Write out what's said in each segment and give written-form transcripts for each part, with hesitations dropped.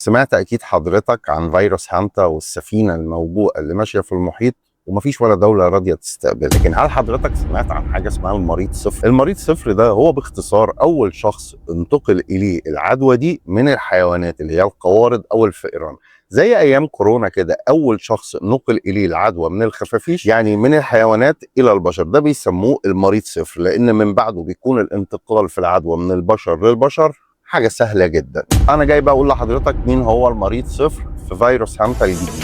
سمعت أكيد حضرتك عن فيروس هانتا والسفينة الموبوءة اللي ماشية في المحيط ومفيش ولا دولة راضية تستقبل. لكن هل حضرتك سمعت عن حاجة اسمها المريض صفر؟ المريض صفر ده هو باختصار أول شخص انتقل إليه العدوى دي من الحيوانات اللي هي القوارض أو الفئران. زي أيام كورونا كده، أول شخص نقل إليه العدوى من الخفافيش، يعني من الحيوانات إلى البشر، ده بيسموه المريض صفر، لأن من بعده بيكون الانتقال في العدوى من البشر للبشر حاجة سهلة جدا. أنا جاي بقى أقول لحضرتك مين هو المريض صفر في فيروس هانتا الجديد.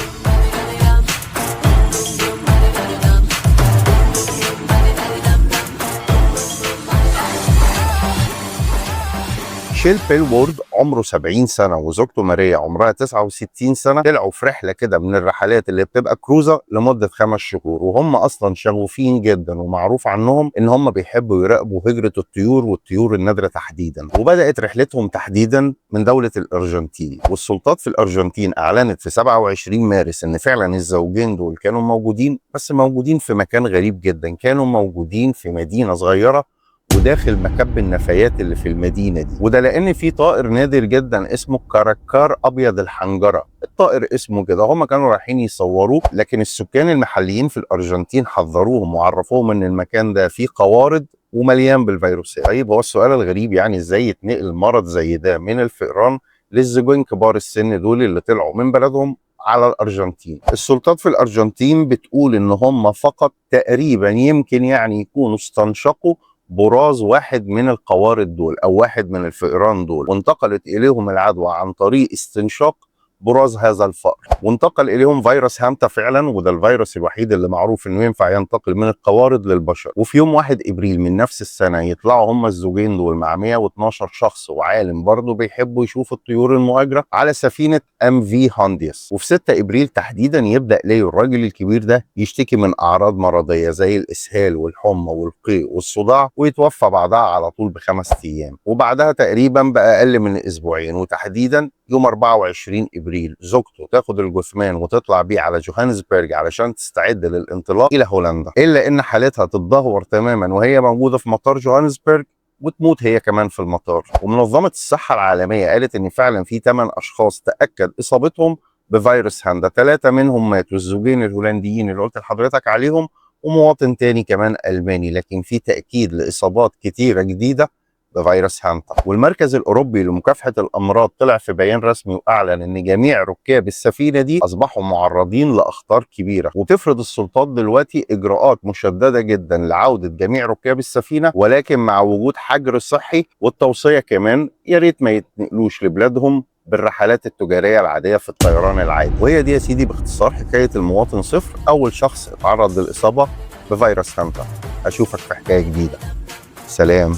شيل بيلوورد عمره 70 سنة وزوجته ماريا عمرها 69 سنة طلعوا في رحلة كده من الرحلات اللي بتبقى كروزة لمدة 5 شهور، وهم أصلا شغوفين جدا ومعروف عنهم إن هم بيحبوا يراقبوا هجرة الطيور والطيور النادرة تحديدا. وبدأت رحلتهم تحديدا من دولة الأرجنتين، والسلطات في الأرجنتين أعلنت في 27 مارس إن فعلا الزوجين دول كانوا موجودين، بس موجودين في مكان غريب جدا. كانوا موجودين في مدينة صغيرة وداخل مكب النفايات اللي في المدينه دي، وده لان في طائر نادر جدا اسمه كراكار ابيض الحنجره. الطائر اسمه كده، هم كانوا رايحين يصوروه، لكن السكان المحليين في الارجنتين حذروهم وعرفوهم ان المكان ده فيه قوارض ومليان بالفيروسات. طيب هو السؤال الغريب يعني ازاي يتنقل مرض زي ده من الفئران للزوجين كبار السن دول اللي طلعوا من بلدهم على الارجنتين؟ السلطات في الارجنتين بتقول ان هم فقط تقريبا يمكن يعني يكونوا استنشقوا براز واحد من القوارض دول او واحد من الفئران دول، وانتقلت اليهم العدوى عن طريق استنشاق براز هذا الفأر، وانتقل اليهم فيروس هانتا فعلا، وده الفيروس الوحيد اللي معروف انه ينفع ينتقل من القوارض للبشر. وفي يوم 1 ابريل من نفس السنه يطلعوا هم الزوجين دول مع 112 شخص وعالم برضه بيحبوا يشوفوا الطيور المهاجره على سفينه MV هانديس. وفي 6 ابريل تحديدا يبدا ليو الراجل الكبير ده يشتكي من اعراض مرضيه زي الاسهال والحمى والقيء والصداع، ويتوفى بعدها على طول ب5 ايام. وبعدها تقريبا باقل من اسبوعين، وتحديدا يوم 24 ابريل زوجته تاخد الجثمان وتطلع بيه على جوهانسبرج علشان تستعد للانطلاق الى هولندا، الا ان حالتها تتدهور تماما وهي موجوده في مطار جوهانسبرج، وتموت هي كمان في المطار. ومنظمه الصحه العالميه قالت ان فعلا في 8 اشخاص تاكد اصابتهم بفيروس هاندا، 3 منهم ماتوا، الزوجين الهولنديين اللي قلت لحضرتك عليهم ومواطن تاني كمان الماني، لكن في تاكيد لاصابات كتيره جديده بفيروس هانتا. والمركز الاوروبي لمكافحه الامراض طلع في بيان رسمي واعلن ان جميع ركاب السفينه دي اصبحوا معرضين لاخطار كبيره، وتفرض السلطات دلوقتي اجراءات مشدده جدا لعوده جميع ركاب السفينه، ولكن مع وجود حجر صحي، والتوصيه كمان يا ريت ما يتنقلوش لبلادهم بالرحلات التجاريه العاديه في الطيران العادي. وهي دي يا سيدي باختصار حكايه المواطن صفر، اول شخص اتعرض للاصابه بفيروس هانتا. اشوفك في حكايه جديده. سلام.